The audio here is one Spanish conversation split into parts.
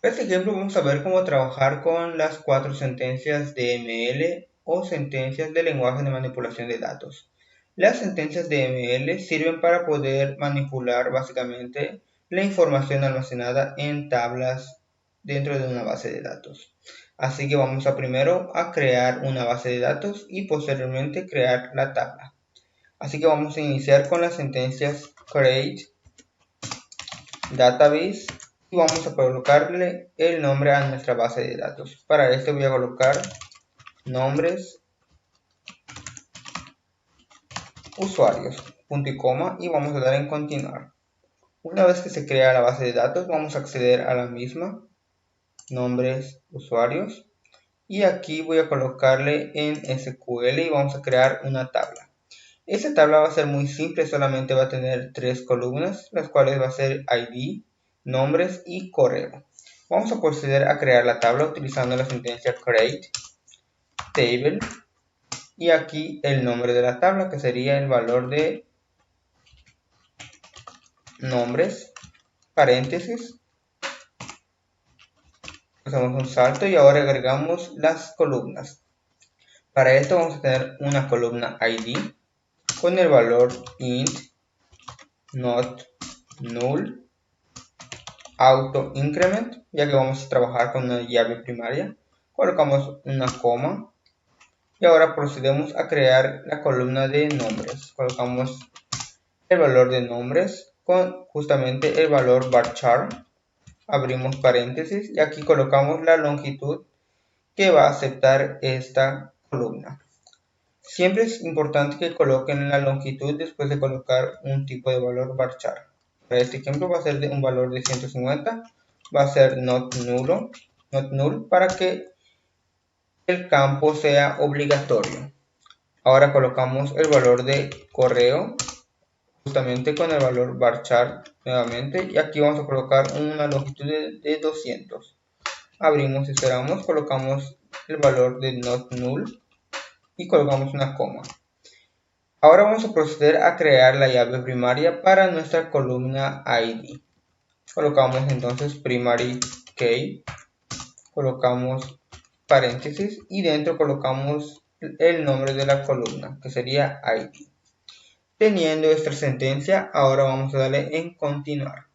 En este ejemplo vamos a ver cómo trabajar con las 4 sentencias DML o sentencias de lenguaje de manipulación de datos. Las sentencias DML sirven para poder manipular básicamente la información almacenada en tablas dentro de una base de datos. Así que vamos a primero a crear una base de datos y posteriormente crear la tabla. Así que vamos a iniciar con las sentencias create database y vamos a colocarle el nombre a nuestra base de datos. Para esto voy a colocar nombres usuarios, punto y coma, y vamos a dar en continuar. Una vez que se crea la base de datos, vamos a acceder a la misma, nombres usuarios, y aquí voy a colocarle en SQL y vamos a crear una tabla. Esta tabla va a ser muy simple, solamente va a tener 3 columnas, las cuales va a ser ID, nombres y correo. Vamos a proceder a crear la tabla utilizando la sentencia create table y aquí el nombre de la tabla, que sería el valor de nombres, paréntesis. Hacemos un salto y ahora agregamos las columnas. Para esto vamos a tener una columna ID con el valor int not null auto increment, ya que vamos a trabajar con una llave primaria. Colocamos una coma y ahora procedemos a crear la columna de nombres. Colocamos el valor de nombres con justamente el valor varchar, abrimos paréntesis y aquí colocamos la longitud que va a aceptar esta columna. Siempre es importante que coloquen la longitud después de colocar un tipo de valor varchar. Para este ejemplo va a ser de un valor de 150, va a ser not null para que el campo sea obligatorio. Ahora colocamos el valor de correo justamente con el valor varchar nuevamente y aquí vamos a colocar una longitud de 200. Abrimos y cerramos, colocamos el valor de not null y colocamos una coma. Ahora vamos a proceder a crear la llave primaria para nuestra columna ID. Colocamos entonces primary key, colocamos paréntesis y dentro colocamos el nombre de la columna, que sería ID. Teniendo esta sentencia, ahora vamos a darle en continuar.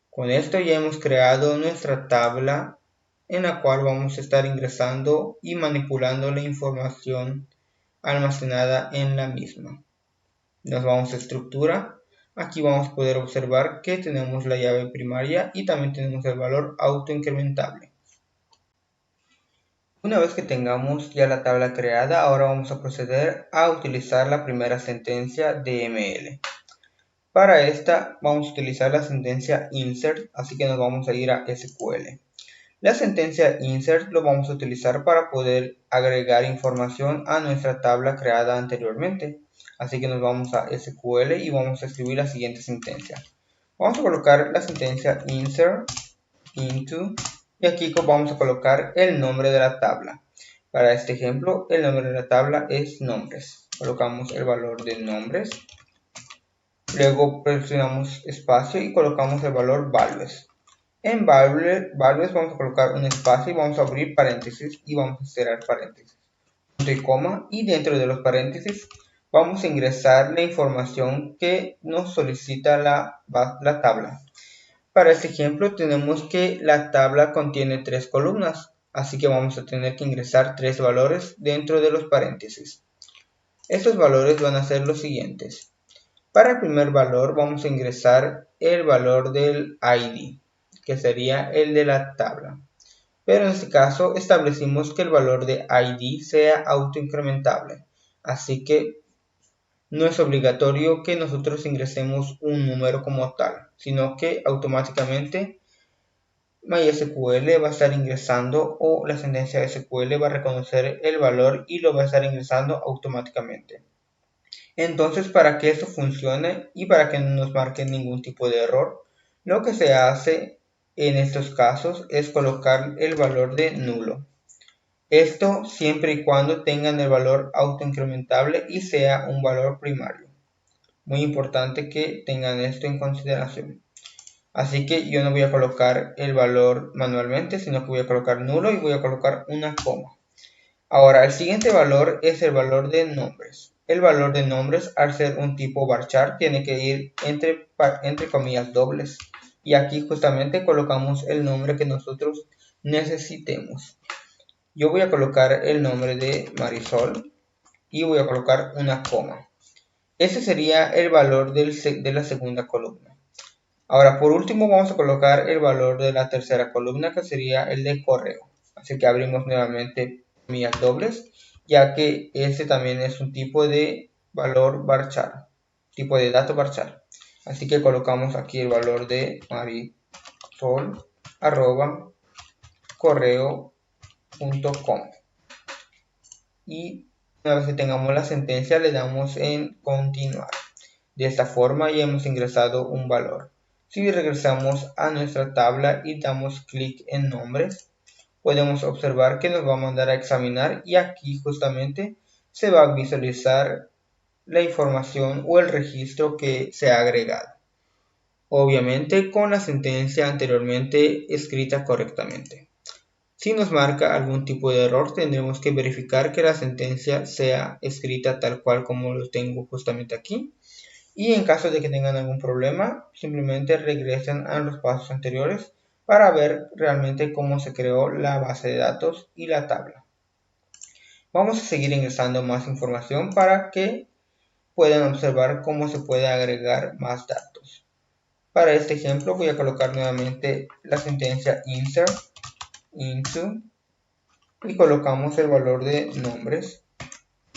Con esto ya hemos creado nuestra tabla en la cual vamos a estar ingresando y manipulando la información almacenada en la misma. Nos vamos a estructura. Aquí vamos a poder observar que tenemos la llave primaria y también tenemos el valor autoincrementable. Una vez que tengamos ya la tabla creada, ahora vamos a proceder a utilizar la primera sentencia DML. Para esta vamos a utilizar la sentencia insert, así que nos vamos a ir a SQL. La sentencia insert lo vamos a utilizar para poder agregar información a nuestra tabla creada anteriormente. Así que nos vamos a SQL y vamos a escribir la siguiente sentencia. Vamos a colocar la sentencia insert into y aquí vamos a colocar el nombre de la tabla. Para este ejemplo, el nombre de la tabla es nombres. Colocamos el valor de nombres. Luego presionamos espacio y colocamos el valor values. En values vamos a colocar un espacio y vamos a abrir paréntesis y vamos a cerrar paréntesis. Punto y coma, y dentro de los paréntesis vamos a ingresar la información que nos solicita la tabla. Para este ejemplo tenemos que la tabla contiene 3 columnas, así que vamos a tener que ingresar 3 valores dentro de los paréntesis. Estos valores van a ser los siguientes. Para el primer valor vamos a ingresar el valor del ID, que sería el de la tabla. Pero en este caso establecimos que el valor de ID sea autoincrementable, así que no es obligatorio que nosotros ingresemos un número como tal, sino que automáticamente MySQL va a estar ingresando o la sentencia de SQL va a reconocer el valor y lo va a estar ingresando automáticamente. Entonces, para que esto funcione y para que no nos marque ningún tipo de error, lo que se hace en estos casos es colocar el valor de nulo. Esto siempre y cuando tengan el valor autoincrementable y sea un valor primario. Muy importante que tengan esto en consideración. Así que yo no voy a colocar el valor manualmente, sino que voy a colocar nulo y voy a colocar una coma. Ahora, el siguiente valor es el valor de nombres. El valor de nombres, al ser un tipo varchar, tiene que ir entre comillas dobles. Y aquí justamente colocamos el nombre que nosotros necesitemos. Yo voy a colocar el nombre de Marisol y voy a colocar una coma. Ese sería el valor de la segunda columna. Ahora, por último, vamos a colocar el valor de la tercera columna, que sería el de correo. Así que abrimos nuevamente comillas dobles, ya que este también es un tipo de valor varchar, tipo de dato varchar. Así que colocamos aquí el valor de marisol @correo.com. Y una vez que tengamos la sentencia, le damos en continuar. De esta forma ya hemos ingresado un valor. Si regresamos a nuestra tabla y damos clic en nombres, podemos observar que nos va a mandar a examinar y aquí justamente se va a visualizar la información o el registro que se ha agregado. Obviamente con la sentencia anteriormente escrita correctamente. Si nos marca algún tipo de error, tendremos que verificar que la sentencia sea escrita tal cual como lo tengo justamente aquí. Y en caso de que tengan algún problema, simplemente regresen a los pasos anteriores para ver realmente cómo se creó la base de datos y la tabla. Vamos a seguir ingresando más información para que puedan observar cómo se puede agregar más datos. Para este ejemplo voy a colocar nuevamente la sentencia insert into y colocamos el valor de nombres.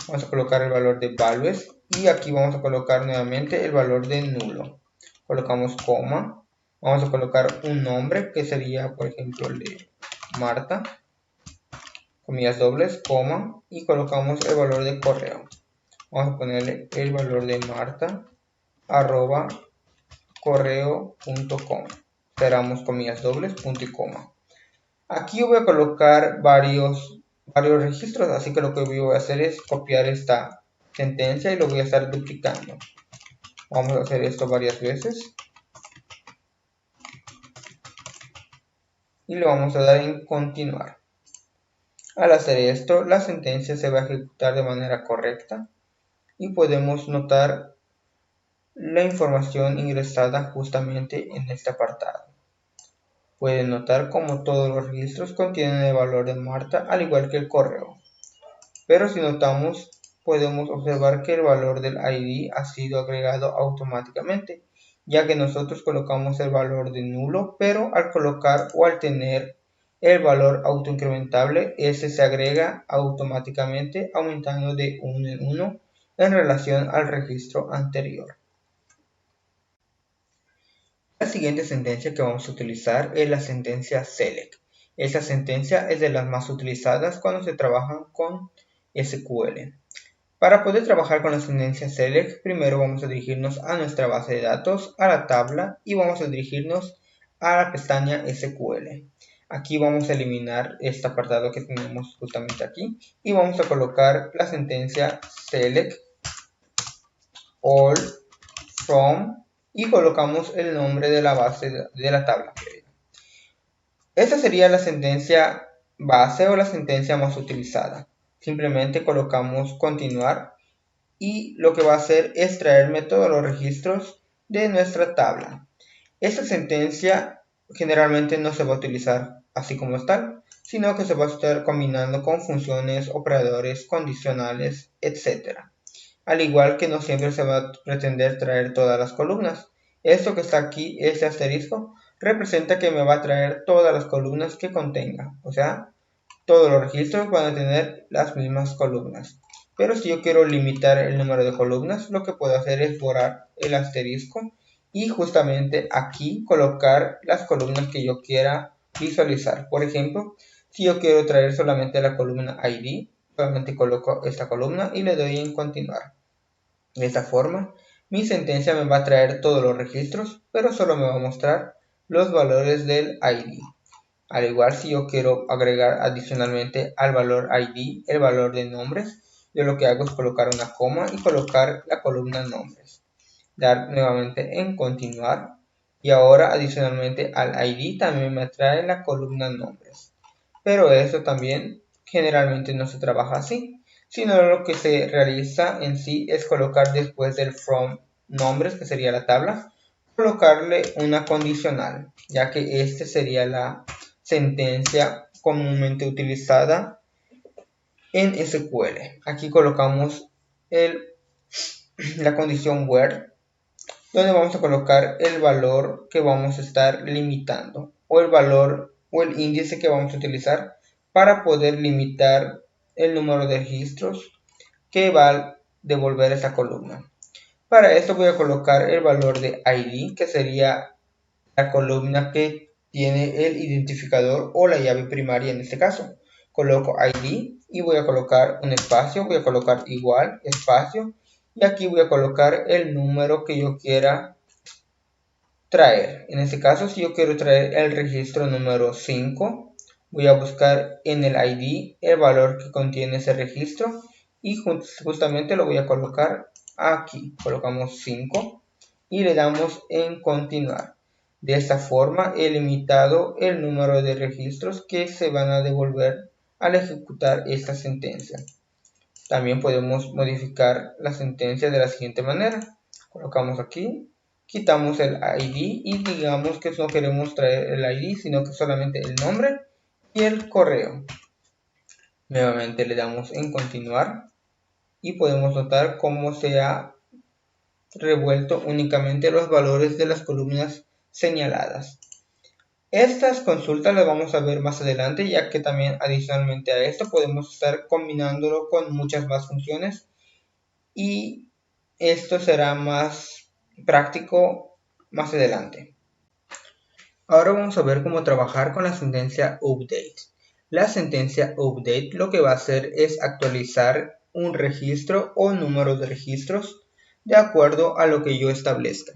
Vamos a colocar el valor de values y aquí vamos a colocar nuevamente el valor de nulo. Colocamos coma, vamos a colocar un nombre que sería por ejemplo el de Marta, comillas dobles, coma, y colocamos el valor de correo. Vamos a ponerle el valor de Marta @correo.com, cerramos comillas dobles, punto y coma. Aquí yo voy a colocar varios registros, así que lo que voy a hacer es copiar esta sentencia y lo voy a estar duplicando. Vamos a hacer esto varias veces y le vamos a dar en continuar. Al hacer esto, la sentencia se va a ejecutar de manera correcta y podemos notar la información ingresada justamente en este apartado. Pueden notar como todos los registros contienen el valor de Marta, al igual que el correo. Pero si notamos, podemos observar que el valor del ID ha sido agregado automáticamente, ya que nosotros colocamos el valor de nulo, pero al colocar o al tener el valor autoincrementable, ese se agrega automáticamente, aumentando de 1 en 1 en relación al registro anterior. La siguiente sentencia que vamos a utilizar es la sentencia select. Esta sentencia es de las más utilizadas cuando se trabaja con SQL. Para poder trabajar con la sentencia select, primero vamos a dirigirnos a nuestra base de datos, a la tabla y vamos a dirigirnos a la pestaña SQL. Aquí vamos a eliminar este apartado que tenemos justamente aquí y vamos a colocar la sentencia select all from y colocamos el nombre de la base de la tabla. Esta sería la sentencia base o la sentencia más utilizada. Simplemente colocamos continuar y lo que va a hacer es traerme todos los registros de nuestra tabla. Esta sentencia generalmente no se va a utilizar así como está, sino que se va a estar combinando con funciones, operadores, condicionales, etc. Al igual que no siempre se va a pretender traer todas las columnas. Esto que está aquí, este asterisco, representa que me va a traer todas las columnas que contenga. O sea, todos los registros van a tener las mismas columnas. Pero si yo quiero limitar el número de columnas, lo que puedo hacer es borrar el asterisco y justamente aquí colocar las columnas que yo quiera visualizar. Por ejemplo, si yo quiero traer solamente la columna ID, solamente coloco esta columna y le doy en continuar. De esta forma, mi sentencia me va a traer todos los registros, pero solo me va a mostrar los valores del ID. Al igual, si yo quiero agregar adicionalmente al valor ID el valor de nombres, yo lo que hago es colocar una coma y colocar la columna nombres. Dar nuevamente en continuar Y ahora adicionalmente al ID también me trae la columna nombres. Pero esto también generalmente no se trabaja así, sino lo que se realiza en sí es colocar después del from nombres, que sería la tabla, colocarle una condicional, ya que esta sería la sentencia comúnmente utilizada en SQL. Aquí colocamos la condición where, donde vamos a colocar el valor que vamos a estar limitando, o el valor o el índice que vamos a utilizar para poder limitar el número de registros que va a devolver esa columna. Para esto voy a colocar el valor de ID, que sería la columna que tiene el identificador o la llave primaria en este caso. Coloco ID y voy a colocar un espacio, voy a colocar igual, espacio, y aquí voy a colocar el número que yo quiera traer. En este caso, si yo quiero traer el registro número 5, voy a buscar en el ID el valor que contiene ese registro y justamente lo voy a colocar aquí. Colocamos 5 y le damos en continuar. De esta forma he limitado el número de registros que se van a devolver al ejecutar esta sentencia. También podemos modificar la sentencia de la siguiente manera. Colocamos aquí, quitamos el ID y digamos que no queremos traer el ID, sino que solamente el nombre y el correo. Nuevamente le damos en continuar y podemos notar cómo se ha revuelto únicamente los valores de las columnas señaladas. Estas consultas las vamos a ver más adelante, ya que también adicionalmente a esto podemos estar combinándolo con muchas más funciones y esto será más práctico más adelante. Ahora vamos a ver cómo trabajar con la sentencia update. La sentencia update lo que va a hacer es actualizar un registro o número de registros de acuerdo a lo que yo establezca.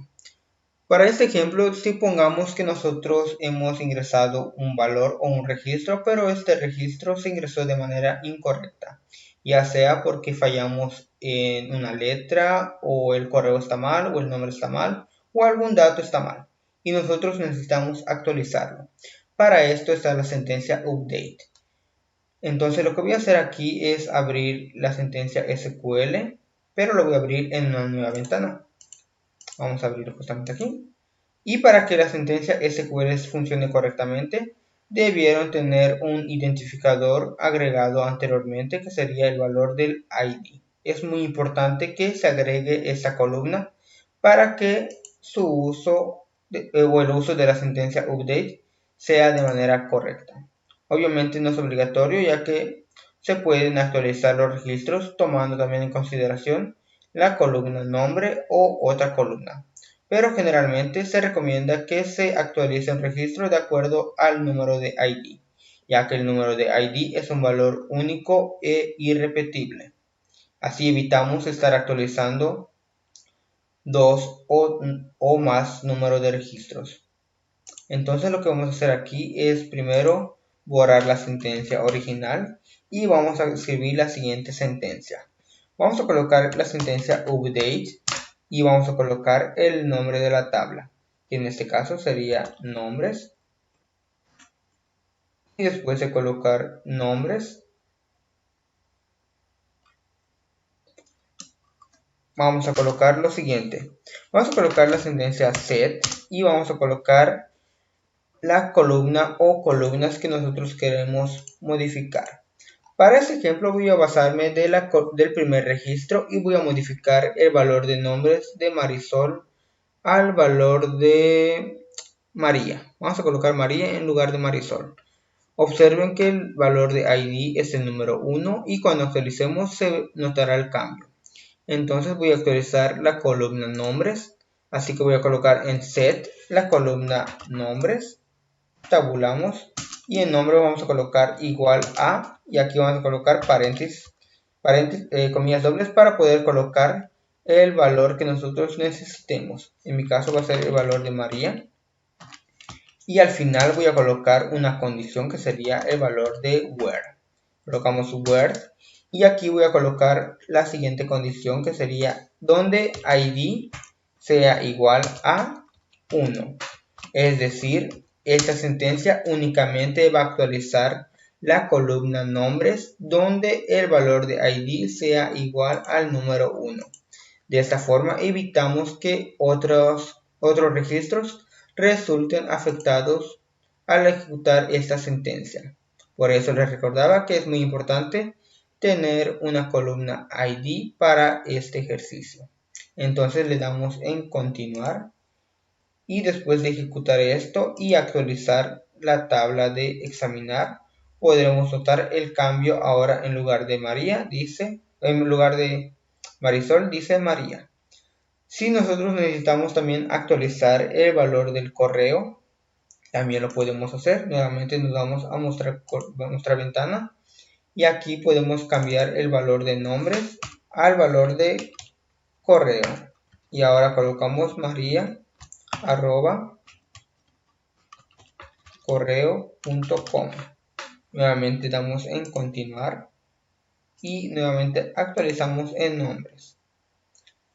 Para este ejemplo, si pongamos que nosotros hemos ingresado un valor o un registro, pero este registro se ingresó de manera incorrecta, ya sea porque fallamos en una letra, o el correo está mal, o el nombre está mal, o algún dato está mal, y nosotros necesitamos actualizarlo. Para esto está la sentencia update. Entonces lo que voy a hacer aquí es abrir la sentencia SQL, pero lo voy a abrir en una nueva ventana. Vamos a abrirlo justamente aquí. Y para que la sentencia SQL funcione correctamente, debieron tener un identificador agregado anteriormente, que sería el valor del ID. Es muy importante que se agregue esta columna para que su uso o el uso de la sentencia update sea de manera correcta. Obviamente no es obligatorio, ya que se pueden actualizar los registros tomando también en consideración la columna nombre o otra columna. Pero generalmente se recomienda que se actualice un registro de acuerdo al número de ID, ya que el número de ID es un valor único e irrepetible. Así evitamos estar actualizando dos o más números de registros. Entonces lo que vamos a hacer aquí es primero borrar la sentencia original y vamos a escribir la siguiente sentencia. Vamos a colocar la sentencia update y vamos a colocar el nombre de la tabla, que en este caso sería nombres. Y después de colocar nombres, vamos a colocar lo siguiente. Vamos a colocar la sentencia set y vamos a colocar la columna o columnas que nosotros queremos modificar. Para este ejemplo voy a basarme del primer registro y voy a modificar el valor de nombres de Marisol al valor de María. Vamos a colocar María en lugar de Marisol. Observen que el valor de ID es el número 1 y cuando actualicemos se notará el cambio. Entonces voy a actualizar la columna nombres, así que voy a colocar en set la columna nombres, tabulamos y en nombre vamos a colocar igual a, y aquí vamos a colocar comillas dobles para poder colocar el valor que nosotros necesitemos. En mi caso va a ser el valor de María. Y al final voy a colocar una condición que sería el valor de where. Colocamos where y aquí voy a colocar la siguiente condición, que sería donde ID sea igual a 1. Es decir, esta sentencia únicamente va a actualizar la columna nombres donde el valor de ID sea igual al número 1. De esta forma evitamos que otros registros resulten afectados al ejecutar esta sentencia. Por eso les recordaba que es muy importante tener una columna ID para este ejercicio. Entonces le damos en continuar y después de ejecutar esto y actualizar la tabla de examinar, podremos notar el cambio. Ahora en lugar de María dice, en lugar de Marisol dice María. Si nosotros necesitamos también actualizar el valor del correo, también lo podemos hacer. Nuevamente nos vamos a nuestra ventana y aquí podemos cambiar el valor de nombres al valor de correo. Y ahora colocamos maria@correo.com. Nuevamente damos en continuar y nuevamente actualizamos en nombres.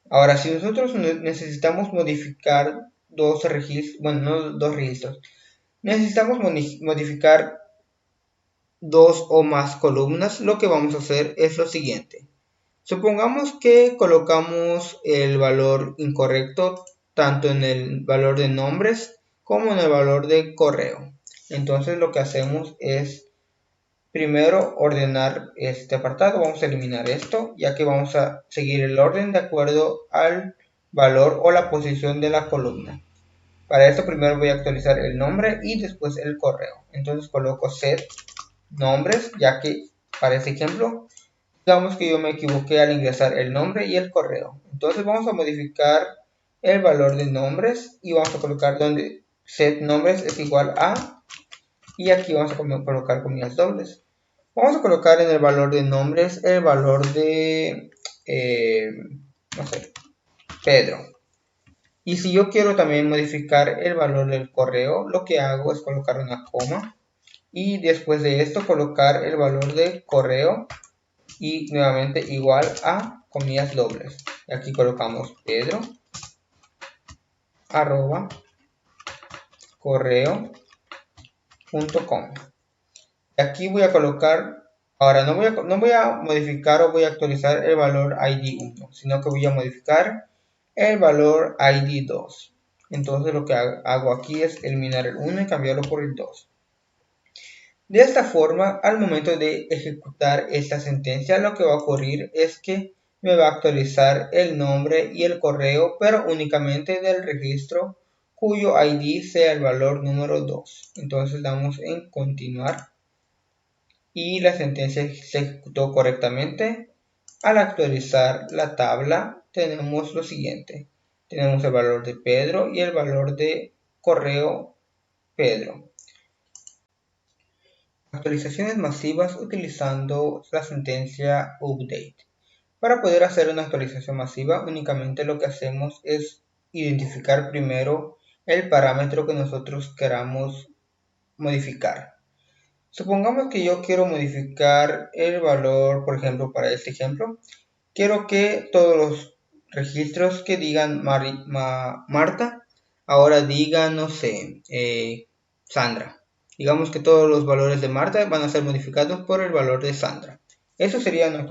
Ahora, si nosotros necesitamos modificar dos registros, bueno, no dos registros, necesitamos modificar dos o más columnas, lo que vamos a hacer es lo siguiente. Supongamos que colocamos el valor incorrecto tanto en el valor de nombres como en el valor de correo. Entonces lo que hacemos es primero ordenar este apartado. Vamos a eliminar esto, ya que vamos a seguir el orden de acuerdo al valor o la posición de la columna. Para esto primero voy a actualizar el nombre y después el correo. Entonces coloco set nombres, ya que para este ejemplo digamos que yo me equivoqué al ingresar el nombre y el correo. Entonces vamos a modificar el valor de nombres y vamos a colocar donde set nombres es igual a, y aquí vamos a colocar comillas dobles. Vamos a colocar en el valor de nombres el valor de no sé, Pedro. Y si yo quiero también modificar el valor del correo, lo que hago es colocar una coma y después de esto colocar el valor de correo y nuevamente igual a comillas dobles. Y aquí colocamos Pedro @correo.com. Aquí voy a colocar, ahora no voy a modificar o voy a actualizar el valor ID1, sino que voy a modificar el valor ID2. Entonces lo que hago aquí es eliminar el 1 y cambiarlo por el 2. De esta forma, al momento de ejecutar esta sentencia, lo que va a ocurrir es que me va a actualizar el nombre y el correo, pero únicamente del registro cuyo ID sea el valor número 2. Entonces damos en continuar y la sentencia se ejecutó correctamente. Al actualizar la tabla tenemos lo siguiente. Tenemos el valor de Pedro y el valor de correo Pedro. Actualizaciones masivas utilizando la sentencia update. Para poder hacer una actualización masiva, únicamente lo que hacemos es identificar primero el parámetro que nosotros queramos modificar. Supongamos que yo quiero modificar el valor, por ejemplo, para este ejemplo, quiero que todos los registros que digan Marta, ahora digan, no sé, Sandra. Digamos que todos los valores de Marta van a ser modificados por el valor de Sandra. Eso sería una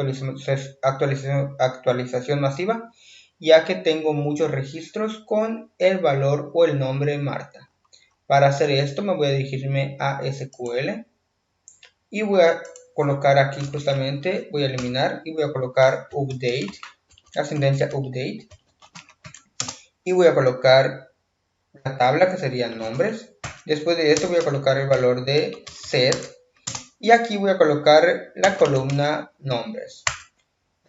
actualización masiva, ya que tengo muchos registros con el valor o el nombre Marta. Para hacer esto me voy a dirigirme a SQL y voy a colocar aquí justamente, voy a eliminar y voy a colocar update, la sentencia update, y voy a colocar la tabla que serían nombres. Después de esto voy a colocar el valor de set y aquí voy a colocar la columna nombres.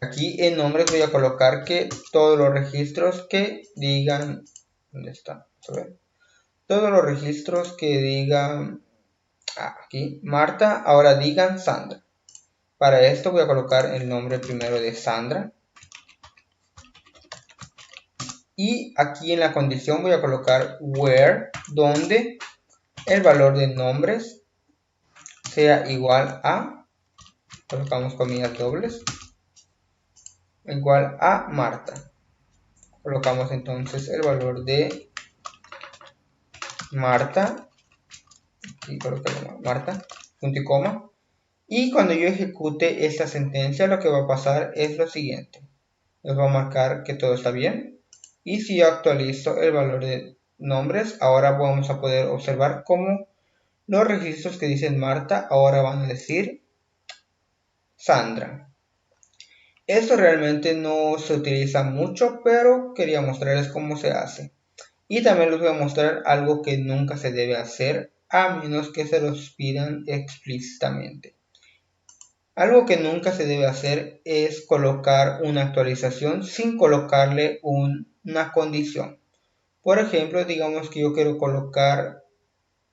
Aquí en nombres voy a colocar que todos los registros que digan, ¿dónde está? Todos los registros que digan aquí Marta, ahora digan Sandra. Para esto voy a colocar el nombre primero de Sandra. Y aquí en la condición voy a colocar where, donde el valor de nombres sea igual a, colocamos comillas dobles, igual a Marta. Colocamos entonces el valor de Marta, y colocarlo Marta, punto y coma. Y cuando yo ejecute esta sentencia, lo que va a pasar es lo siguiente. Nos va a marcar que todo está bien. Y si yo actualizo el valor de nombres, ahora vamos a poder observar cómo los registros que dicen Marta ahora van a decir Sandra. Esto realmente no se utiliza mucho, pero quería mostrarles cómo se hace. Y también les voy a mostrar algo que nunca se debe hacer, a menos que se los pidan explícitamente. Algo que nunca se debe hacer es colocar una actualización sin colocarle una condición. Por ejemplo, digamos que yo quiero colocar,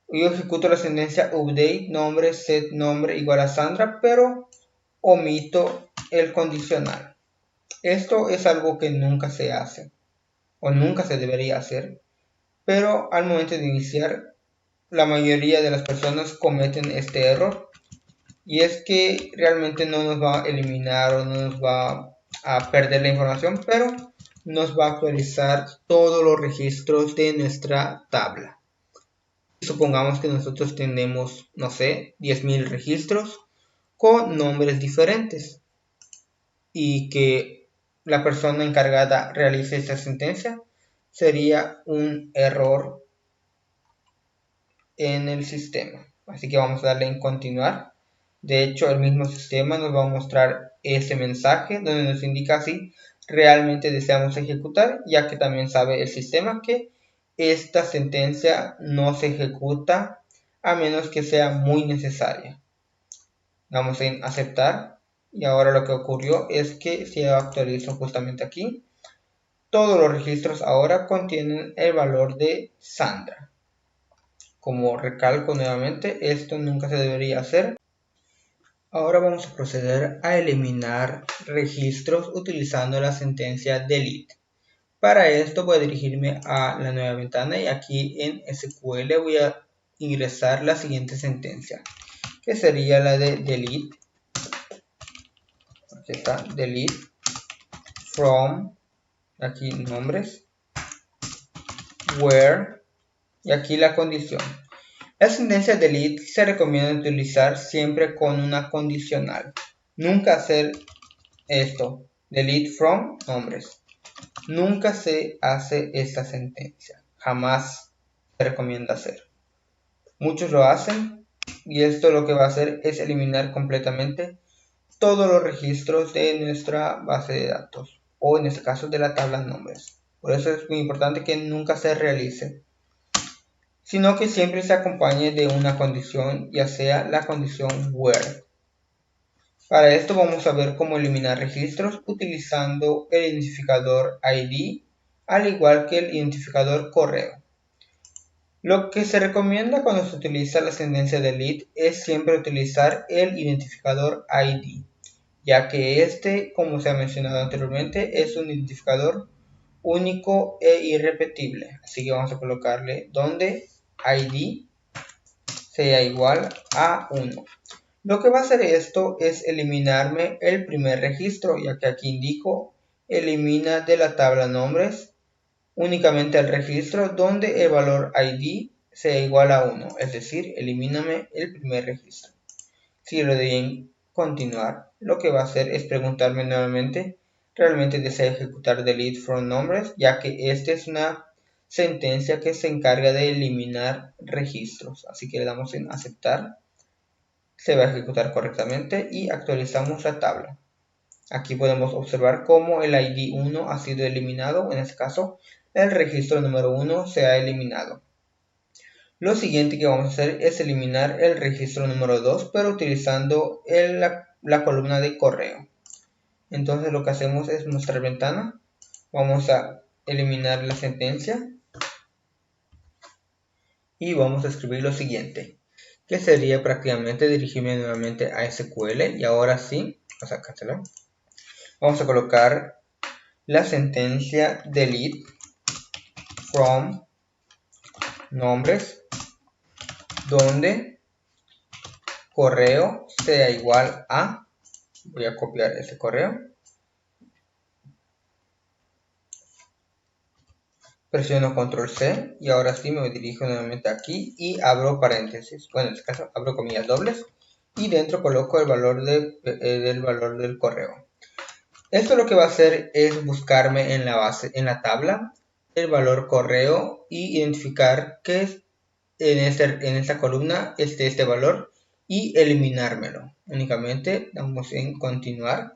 yo ejecuto la sentencia update nombre set nombre igual a Sandra, pero omito el condicional. Esto es algo que nunca se hace o nunca se debería hacer, pero al momento de iniciar la mayoría de las personas cometen este error, y es que realmente no nos va a eliminar o no nos va a perder la información, pero nos va a actualizar todos los registros de nuestra tabla. Supongamos que nosotros tenemos, no sé, 10.000 registros con nombres diferentes y que la persona encargada realice esta sentencia, sería un error en el sistema. Así que vamos a darle en continuar. De hecho, el mismo sistema nos va a mostrar ese mensaje donde nos indica si realmente deseamos ejecutar, ya que también sabe el sistema que esta sentencia no se ejecuta a menos que sea muy necesaria. Damos en aceptar y ahora lo que ocurrió es que si actualizo justamente aquí, todos los registros ahora contienen el valor de Sandra. Como recalco nuevamente, esto nunca se debería hacer. Ahora vamos a proceder a eliminar registros utilizando la sentencia delete. Para esto voy a dirigirme a la nueva ventana y aquí en SQL voy a ingresar la siguiente sentencia, que sería la de delete. Aquí está, delete from, aquí nombres, where, y aquí la condición. La sentencia delete se recomienda utilizar siempre con una condicional. Nunca hacer esto, delete from nombres. Nunca se hace esta sentencia. Jamás se recomienda hacer. Muchos lo hacen y esto lo que va a hacer es eliminar completamente todos los registros de nuestra base de datos, o en este caso de la tabla de nombres. Por eso es muy importante que nunca se realice, sino que siempre se acompañe de una condición, ya sea la condición where. Para esto vamos a ver cómo eliminar registros utilizando el identificador ID, al igual que el identificador correo. Lo que se recomienda cuando se utiliza la sentencia delete es siempre utilizar el identificador ID, ya que este, como se ha mencionado anteriormente, es un identificador único e irrepetible. Así que vamos a colocarle donde ID sea igual a 1. Lo que va a hacer esto es eliminarme el primer registro, ya que aquí indico elimina de la tabla nombres únicamente el registro donde el valor ID sea igual a 1, es decir, elimíname el primer registro. Si le doy en continuar, lo que va a hacer es preguntarme nuevamente, ¿realmente desea ejecutar delete from nombres? Ya que esta es una sentencia que se encarga de eliminar registros. Así que le damos en aceptar, se va a ejecutar correctamente y actualizamos la tabla. Aquí podemos observar cómo el ID 1 ha sido eliminado, en este caso el registro número 1 se ha eliminado. Lo siguiente que vamos a hacer es eliminar el registro número 2, pero utilizando la columna de correo. Entonces lo que hacemos es mostrar ventana, vamos a eliminar la sentencia y vamos a escribir lo siguiente, que sería prácticamente dirigirme nuevamente a SQL y ahora sí, vamos a cancelar. Vamos a colocar la sentencia delete from nombres donde correo sea igual a, voy a copiar ese correo, Presiono control C y ahora sí me dirijo nuevamente aquí y abro paréntesis. Bueno, en este caso abro comillas dobles y dentro coloco el valor del valor del correo. Esto lo que va a hacer es buscarme en la tabla, el valor correo y identificar que en esta columna esté este valor y eliminármelo. Únicamente damos en continuar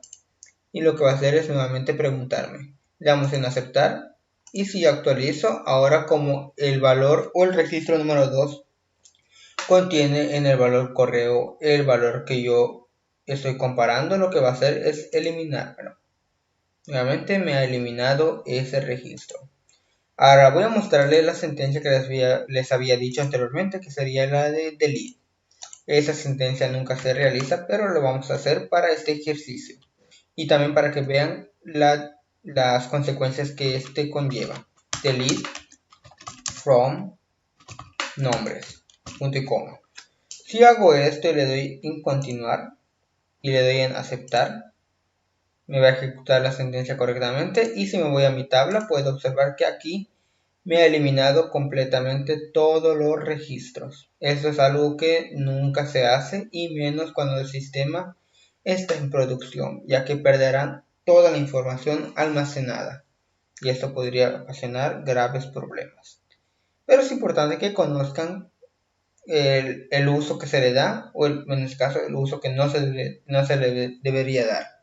y lo que va a hacer es nuevamente preguntarme. Le damos en aceptar y si actualizo, ahora como el valor o el registro número 2 contiene en el valor correo el valor que yo estoy comparando, lo que va a hacer es eliminármelo. Nuevamente me ha eliminado ese registro. Ahora voy a mostrarles la sentencia que les había dicho anteriormente, que sería la de delete. Esa sentencia nunca se realiza, pero lo vamos a hacer para este ejercicio. Y también para que vean las consecuencias que este conlleva. Delete from nombres, punto y coma. Si hago esto y le doy en continuar y le doy en aceptar, me va a ejecutar la sentencia correctamente. Y si me voy a mi tabla, puedo observar que aquí me ha eliminado completamente todos los registros. Esto es algo que nunca se hace y menos cuando el sistema está en producción, ya que perderán toda la información almacenada y esto podría ocasionar graves problemas. Pero es importante que conozcan el uso que se le da o en este caso el uso que no se le debería dar.